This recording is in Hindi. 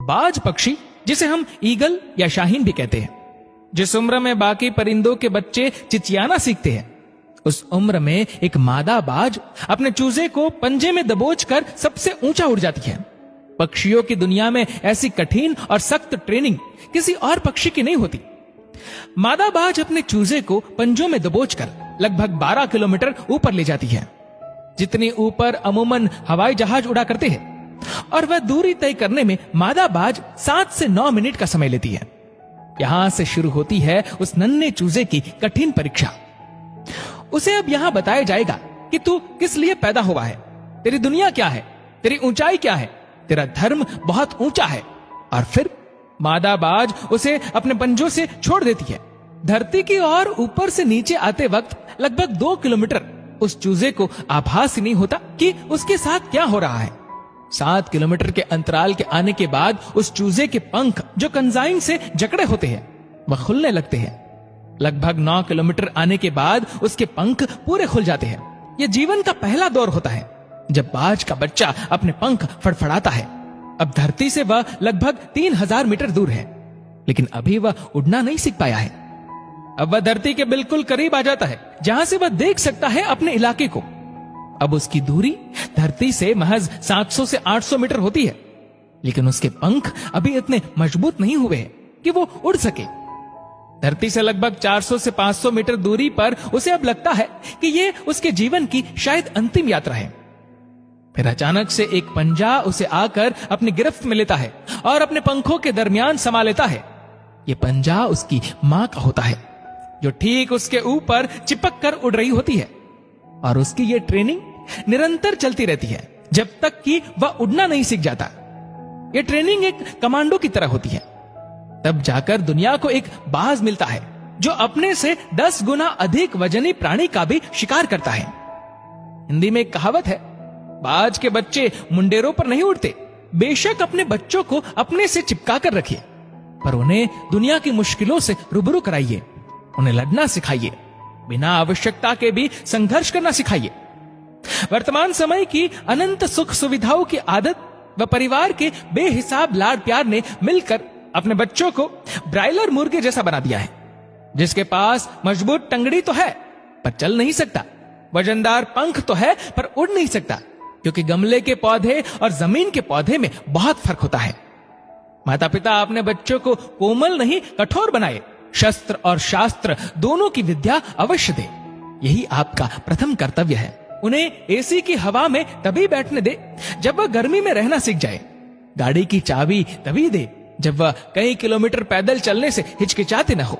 बाज पक्षी, जिसे हम ईगल या शाहीन भी कहते हैं, जिस उम्र में बाकी परिंदों के बच्चे चिचियाना सीखते हैं, उस उम्र में एक मादा बाज अपने चूजे को पंजे में दबोचकर सबसे ऊंचा उड़ जाती है। पक्षियों की दुनिया में ऐसी कठिन और सख्त ट्रेनिंग किसी और पक्षी की नहीं होती। मादा बाज अपने चूजे को पंजों में दबोचकर लगभग 12 किलोमीटर ऊपर ले जाती है, जितनी ऊपर अमूमन हवाई जहाज उड़ा करते हैं, और वह दूरी तय करने में मादा बाज 7 से 9 मिनट का समय लेती है। यहां से शुरू होती है उस नन्हे चूजे की कठिन परीक्षा। उसे अब यहां बताया जाएगा कि तू किस लिए पैदा हुआ है, तेरी दुनिया क्या है, तेरी ऊंचाई क्या है, तेरा धर्म बहुत ऊंचा है। और फिर मादा बाज उसे अपने पंजों से छोड़ देती है। धरती की ओर ऊपर से नीचे आते वक्त लगभग 2 किलोमीटर उस चूजे को आभास ही नहीं होता कि उसके साथ क्या हो रहा है। 7 किलोमीटर के अंतराल के आने के बाद उस चूजे के पंख, जो कंजाइन से जकड़े होते हैं, वह खुलने लगते हैं। लगभग 9 किलोमीटर आने के बाद उसके पंख पूरे खुल जाते हैं। यह जीवन का पहला दौर होता है जब बाज का बच्चा अपने पंख फड़फड़ाता है। अब धरती से वह लगभग 3000 मीटर दूर है, लेकिन अभी वह उड़ना नहीं सीख पाया है। अब वह धरती के बिल्कुल करीब आ जाता है, जहां से वह देख सकता है अपने इलाके को। अब उसकी दूरी धरती से महज 700 से 800 मीटर होती है, लेकिन उसके पंख अभी इतने मजबूत नहीं हुए हैं कि वो उड़ सके। धरती से लगभग 400 से 500 मीटर दूरी पर उसे अब लगता है कि ये उसके जीवन की शायद अंतिम यात्रा है। फिर अचानक से एक पंजा उसे आकर अपनी गिरफ्त में लेता है और अपने पंखों के दरमियान समा लेता है। ये पंजा उसकी मां का होता है, जो ठीक उसके ऊपर चिपक कर उड़ रही होती है। और उसकी ये ट्रेनिंग निरंतर चलती रहती है जब तक कि वह उड़ना नहीं सीख जाता। ये ट्रेनिंग एक कमांडो की तरह होती है। तब जाकर दुनिया को एक बाज मिलता है जो अपने से 10 गुना अधिक वजनी प्राणी का भी शिकार करता है। हिंदी में एक कहावत है, बाज के बच्चे मुंडेरों पर नहीं उड़ते। बेशक अपने बच्चों को अपने से चिपका कर रखिए, पर उन्हें दुनिया की मुश्किलों से रूबरू कराइए, उन्हें लड़ना सिखाइए, बिना आवश्यकता के भी संघर्ष करना सिखाइए। वर्तमान समय की अनंत सुख सुविधाओं की आदत व परिवार के बेहिसाब लाड प्यार ने मिलकर अपने बच्चों को ब्रायलर मुर्गे जैसा बना दिया है, जिसके पास मजबूत टंगड़ी तो है पर चल नहीं सकता, वजनदार पंख तो है पर उड़ नहीं सकता, क्योंकि गमले के पौधे और जमीन के पौधे में बहुत फर्क होता है। माता पिता अपने बच्चों को कोमल नहीं कठोर बनाए, शस्त्र और शास्त्र दोनों की विद्या अवश्य दे। यही आपका प्रथम कर्तव्य है। उन्हें एसी की हवा में तभी बैठने दे जब वह गर्मी में रहना सीख जाए। गाड़ी की चाबी तभी दे जब वह कई किलोमीटर पैदल चलने से हिचकिचाते न हो।